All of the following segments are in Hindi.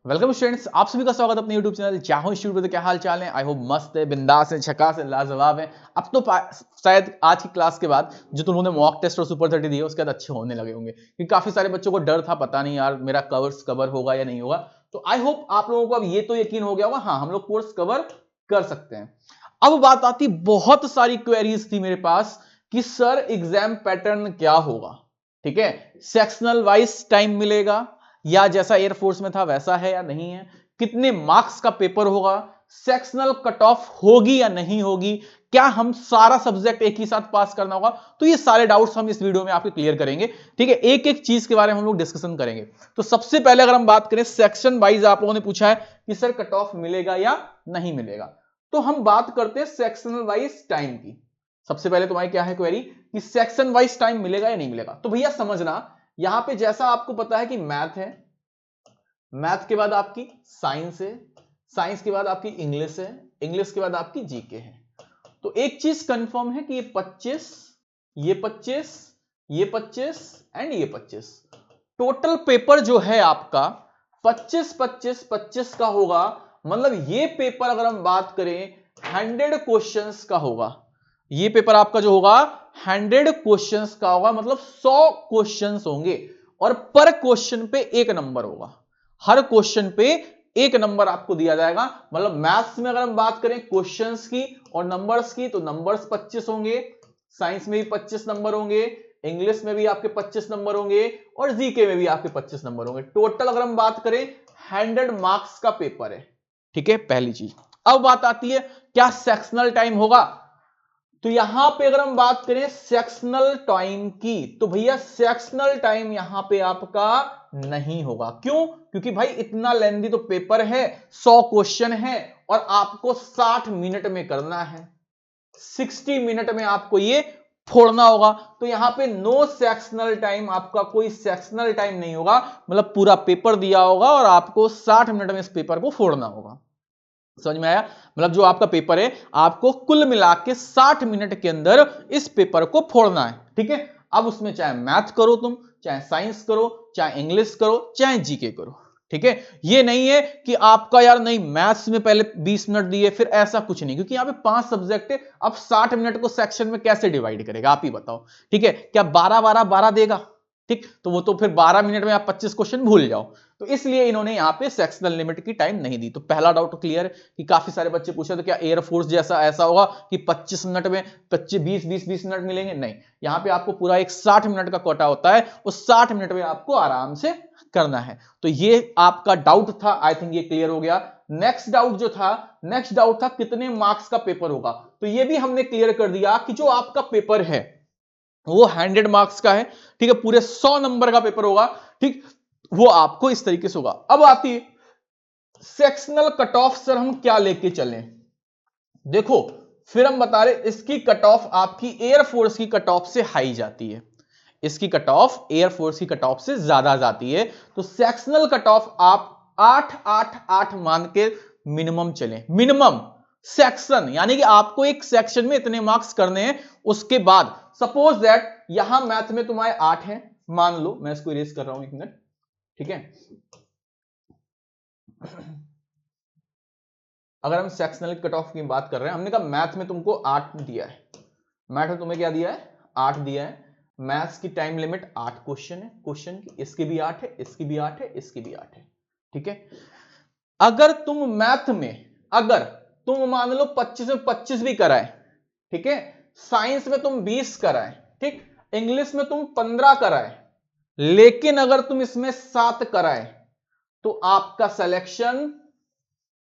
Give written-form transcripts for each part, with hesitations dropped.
वेलकम स्टूडेंट्स, आप सभी का स्वागत अपने YouTube चैनल चाहो इंस्टीट्यूट पे। क्या हाल चाल है? आई होप मस्त है, बिंदास है, झकास है, लाजवाब है। अब तो शायद आज की क्लास के बाद जो तुम लोगों ने मॉक टेस्ट और सुपर 30 दिए उसके बाद अच्छे होने लगे होंगे, क्योंकि काफी सारे बच्चों को डर था, पता नहीं यार मेरा कोर्स कवर होगा या नहीं होगा। तो आई होप आप लोगों को अब ये तो यकीन हो गया होगा, हाँ हम लोग कोर्स कवर कर सकते हैं। अब बात आती, बहुत सारी क्वेरीज थी मेरे पास कि सर एग्जाम पैटर्न क्या होगा, ठीक है, सेक्शनल वाइज टाइम मिलेगा या जैसा एयरफोर्स में था वैसा है या नहीं है, कितने मार्क्स का पेपर होगा, सेक्शनल कट ऑफ होगी या नहीं होगी, क्या हम सारा सब्जेक्ट एक ही साथ पास करना होगा। तो ये सारे डाउट्स हम इस वीडियो में आपके क्लियर करेंगे, ठीक है, एक एक चीज के बारे में हम लोग डिस्कशन करेंगे। तो सबसे पहले अगर हम बात करें सेक्शन वाइज, आप लोगों ने पूछा है कि सर कट ऑफ मिलेगा या नहीं मिलेगा, तो हम बात करते हैं सेक्शनल वाइज टाइम की। सबसे पहले तुम्हारी क्या है क्वेरी कि सेक्शन वाइज टाइम मिलेगा या नहीं मिलेगा। तो भैया समझना, यहां पे जैसा आपको पता है कि मैथ है, मैथ के बाद आपकी साइंस है, साइंस के बाद आपकी इंग्लिश है, इंग्लिश के बाद आपकी जीके है। तो एक चीज कंफर्म है कि ये 25, ये 25, ये 25 एंड ये 25, टोटल पेपर जो है आपका 25 25 25 का होगा। मतलब ये पेपर अगर हम बात करें 100 क्वेश्चंस का होगा, ये पेपर आपका जो होगा 100 क्वेश्चंस का होगा, मतलब 100 क्वेश्चंस होंगे और पर क्वेश्चन पे एक नंबर होगा, हर क्वेश्चन पे एक नंबर आपको दिया जाएगा। मतलब मैथ्स में अगर हम बात करें क्वेश्चंस की और नंबर्स की, तो नंबर्स 25 होंगे, साइंस में भी 25 नंबर होंगे, इंग्लिश में भी आपके 25 नंबर होंगे और जीके में भी आपके 25 नंबर होंगे। टोटल अगर हम बात करें 100 मार्क्स का पेपर है, ठीक है, पहली चीज। अब बात आती है क्या सेक्शनल टाइम होगा। तो यहां पे अगर हम बात करें सेक्शनल टाइम की, तो भैया सेक्शनल टाइम यहां पे आपका नहीं होगा। क्यों? क्योंकि भाई इतना लेंदी तो पेपर है, 100 क्वेश्चन है और आपको 60 मिनट में करना है, 60 मिनट में आपको ये फोड़ना होगा। तो यहां पे नो सेक्शनल टाइम, आपका कोई सेक्शनल टाइम नहीं होगा। मतलब पूरा पेपर दिया होगा और आपको 60 मिनट में इस पेपर को फोड़ना होगा। समझ में आया? मतलब जो आपका पेपर है आपको कुल मिला के 60 मिनट के अंदर इस पेपर को फोड़ना है, ठीक है। अब उसमें चाहे मैथ करो तुम, चाहे साइंस करो, चाहे इंग्लिश करो, चाहे जीके करो, ठीक है। ये नहीं है कि आपका यार नहीं मैथ्स में पहले 20 मिनट दिए फिर, ऐसा कुछ नहीं, क्योंकि यहां पे 5 सब्जेक्ट है। अब 60 मिनट को सेक्शन में कैसे डिवाइड करेगा आप ही बताओ, ठीक है। क्या 12 12 12 देगा? ठीक, तो वो तो फिर 12 मिनट में आप 25 क्वेश्चन भूल जाओ। तो इसलिए इन्होंने यहां पे सेक्शनल लिमिट की टाइम नहीं दी। तो पहला डाउट क्लियर है कि काफी सारे बच्चे पूछे तो क्या एयरफोर्स जैसा ऐसा होगा कि 25 मिनट में 25 20 20 20 मिनट मिलेंगे? नहीं, यहां पे आपको पूरा एक 60 मिनट का कोटा होता है, उस 60 मिनट में आपको आराम से करना है। तो ये आपका डाउट था, आई थिंक ये क्लियर हो गया। नेक्स्ट डाउट जो था, नेक्स्ट डाउट था कितने मार्क्स का पेपर होगा। तो ये भी हमने क्लियर कर दिया कि जो आपका पेपर है वो 100 मार्क्स का है, ठीक है, पूरे 100 नंबर का पेपर होगा, ठीक। वो आपको इस तरीके से होगा। अब आती है सेक्शनल कट ऑफ, सर हम क्या लेके चलें। देखो, फिर हम बता रहे इसकी कट ऑफ आपकी एयरफोर्स की कट ऑफ से हाई जाती है, इसकी कट ऑफ एयरफोर्स की कट ऑफ से ज्यादा जाती है। तो सेक्शनल कट ऑफ आप 8 8 8 मान के मिनिमम चलें, मिनिमम सेक्शन, यानी कि आपको एक सेक्शन में इतने मार्क्स करने हैं। उसके बाद सपोज दैट यहां मैथ में तुम्हारे 8 हैं, मान लो, मैं इसको इरेज कर रहा हूं 1 मिनट, ठीक है। अगर हम सेक्शनल कट ऑफ की बात कर रहे हैं, हमने कहा मैथ में तुमको 8 दिया है, मैथ में तुम्हें क्या दिया है? 8 दिया है। मैथ्स की टाइम लिमिट 8 क्वेश्चन है, क्वेश्चन की, इसकी भी 8 है, इसकी भी 8 है, इसकी भी 8 है, ठीक है। अगर तुम मैथ में, अगर तुम मान लो 25 में 25 भी कराए, ठीक है, साइंस में तुम 20 कराए, ठीक, इंग्लिश में तुम 15 कराए, लेकिन अगर तुम इसमें 7 कराए तो आपका सिलेक्शन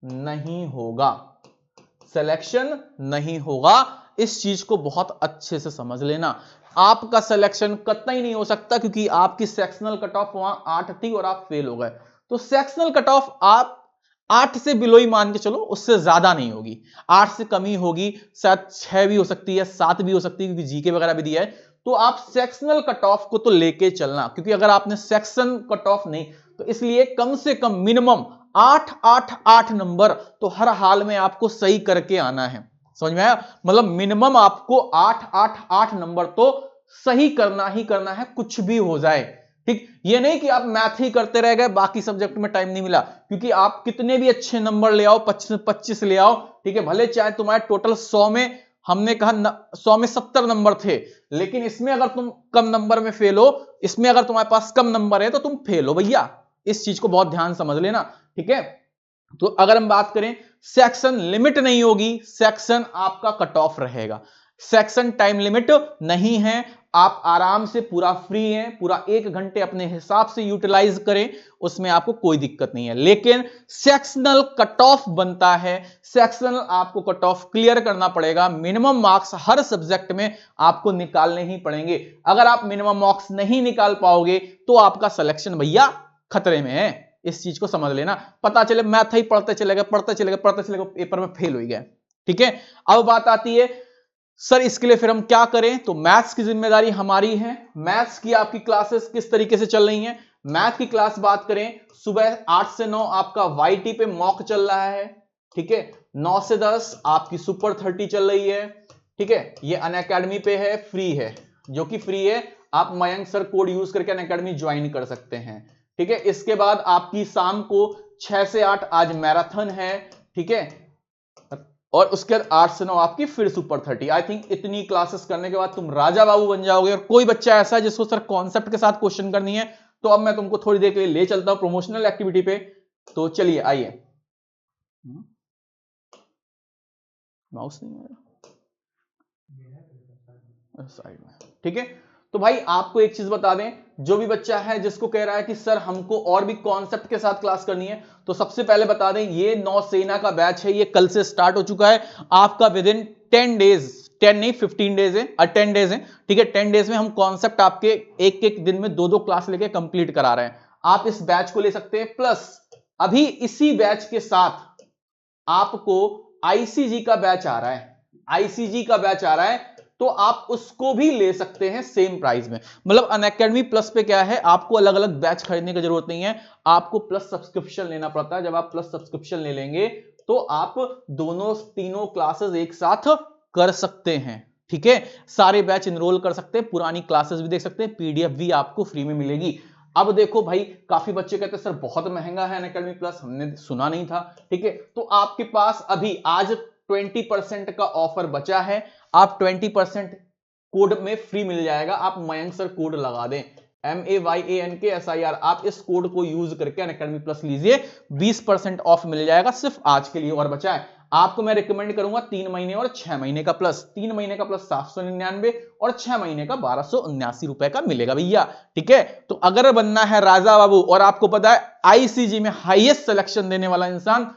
नहीं होगा, सिलेक्शन नहीं होगा। इस चीज को बहुत अच्छे से समझ लेना, आपका सिलेक्शन कतई नहीं हो सकता, क्योंकि आपकी सेक्शनल कट ऑफ वहां 8 थी और आप फेल हो गए। तो सेक्शनल कट ऑफ आप 8 से बिलो ही मान के चलो, उससे ज्यादा नहीं होगी, 8 से कम ही होगी, शायद 6 भी हो सकती है, 7 भी हो सकती है, क्योंकि जीके वगैरह भी दिया है। तो आप सेक्शनल कट ऑफ को तो लेके चलना, क्योंकि अगर आपने सेक्शन कट ऑफ नहीं, तो इसलिए कम से कम मिनिमम 8 8 8 नंबर तो हर हाल में आपको सही करके आना है। समझ में आया? मतलब मिनिमम आपको 8 8 8 नंबर तो सही करना ही करना है, कुछ भी हो जाए। ठीक, ये नहीं कि आप मैथ ही करते रह गए, बाकी सब्जेक्ट में टाइम नहीं मिला, क्योंकि आप कितने भी अच्छे नंबर ले आओ, 25 ले आओ, ठीक है, भले चाहे तुम्हारे टोटल 100 में, हमने कहा 100 में 70 नंबर थे, लेकिन इसमें अगर तुम कम नंबर में फेल हो, इसमें अगर तुम्हारे पास कम नंबर है तो तुम फेल हो भैया, इस चीज को बहुत ध्यान समझ लेना, ठीक है। तो अगर हम बात करें, सेक्शन लिमिट नहीं होगी, सेक्शन आपका कट ऑफ रहेगा, सेक्शन टाइम लिमिट नहीं है, आप आराम से पूरा फ्री हैं, पूरा 1 घंटे अपने हिसाब से यूटिलाइज करें, उसमें आपको कोई दिक्कत नहीं है। लेकिन सेक्शनल कट ऑफ बनता है, सेक्शनल आपको कट ऑफ क्लियर करना पड़ेगा, मिनिमम मार्क्स हर सब्जेक्ट में आपको निकालने ही पड़ेंगे। अगर आप मिनिमम मार्क्स नहीं निकाल पाओगे तो आपका सिलेक्शन भैया खतरे में है, इस चीज को समझ लेना। पता चले मैथ ही पढ़ते चले गए, पेपर में फेल हो गए, ठीक है। अब बात आती है सर इसके लिए फिर हम क्या करें, तो मैथ्स की जिम्मेदारी हमारी है। मैथ्स की आपकी क्लासेस किस तरीके से चल रही हैं, मैथ की क्लास बात करें, सुबह 8 से 9 आपका वाईटी पे मॉक चल रहा है, ठीक है, 9 से 10 आपकी सुपर 30 चल रही है, ठीक है, ये अनअकैडमी पे है, फ्री है, जो कि फ्री है, आप मयंक सर कोड यूज करके अनअकैडमी ज्वाइन कर सकते हैं, ठीक है। इसके बाद आपकी शाम को 6 से 8 आज मैराथन है, ठीक है, और उसके बाद 8 से 9 आपकी फिर सुपर 30। आई थिंक इतनी क्लासेस करने के बाद तुम राजा बाबू बन जाओगे। और कोई बच्चा ऐसा है जिसको सर कॉन्सेप्ट के साथ क्वेश्चन करनी है, तो अब मैं तुमको थोड़ी देर के लिए ले चलता हूं प्रोमोशनल एक्टिविटी पे, तो चलिए आइए। माउस नहीं है साइड में, ठीक है। तो भाई आपको एक चीज बता दें, जो भी बच्चा है जिसको कह रहा है कि सर हमको और भी कॉन्सेप्ट के साथ क्लास करनी है, तो सबसे पहले बता दें ये नौसेना का बैच है, ये कल से स्टार्ट हो चुका है, आपका विद इन 10 डेज, 10 नहीं 15 डेज है, 10 डेज है, ठीक है। 10 डेज में हम कॉन्सेप्ट आपके एक एक दिन में 2-2 क्लास लेके कंप्लीट करा रहे हैं, आप इस बैच को ले सकते हैं। प्लस अभी इसी बैच के साथ आपको आईसीजी का बैच आ रहा है, आईसीजी का बैच आ रहा है, तो आप उसको भी ले सकते हैं सेम प्राइस में। मतलब अनअकैडमी प्लस पे क्या है, आपको अलग अलग बैच खरीदने की जरूरत नहीं है, आपको प्लस सब्सक्रिप्शन लेना पड़ता है। जब आप प्लस सब्सक्रिप्शन ले लेंगे तो आप दोनों तीनों क्लासेस एक साथ कर सकते हैं, ठीक है। सारे बैच इनरोल कर सकते हैं, पुरानी क्लासेस भी देख सकते हैं, पीडीएफ भी आपको फ्री में मिलेगी। अब देखो भाई, काफी बच्चे कहते हैं सर बहुत महंगा है अनअकैडमी प्लस, हमने सुना नहीं था, ठीक है। तो आपके पास अभी आज 20% का ऑफर बचा है, आप 20% कोड में फ्री मिल जाएगा, आप मयंक सर कोड लगा दें, MAYANKSIR, आप इस कोड को यूज करके अनअकैडमी प्लस लीजिए, 20% ऑफ मिल जाएगा, सिर्फ आज के लिए और बचा है। आपको मैं रिकमेंड करूंगा 3 महीने और 6 महीने का प्लस, 3 महीने का प्लस 799 और 6 महीने का 1279 रुपए का मिलेगा भैया, ठीक है। तो अगर बनना है राजा बाबू, और आपको पता है आईसीजी में हाईएस्ट सिलेक्शन देने वाला इंसान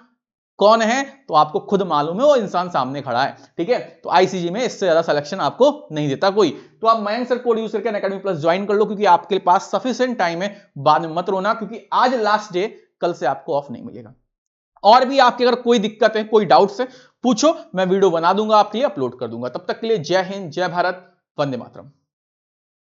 कौन है, तो आपको खुद मालूम है, वो इंसान सामने खड़ा है, ठीक है। तो आईसीजी में इससे ज्यादा सिलेक्शन आपको नहीं देता कोई, तो आप मयंक सर कोड यूज करके अनअकैडमी प्लस ज्वाइन कर लो, क्योंकि आपके पास सफिशिएंट टाइम है, बाद में मत रोना, क्योंकि आज लास्ट डे, कल से आपको ऑफ नहीं मिलेगा। और भी आपकी अगर कोई दिक्कत है, कोई डाउट्स है, पूछो, मैं वीडियो बना दूंगा आपके लिए, अपलोड कर दूंगा। तब तक के लिए जय हिंद, जय भारत, वंदे मातरम।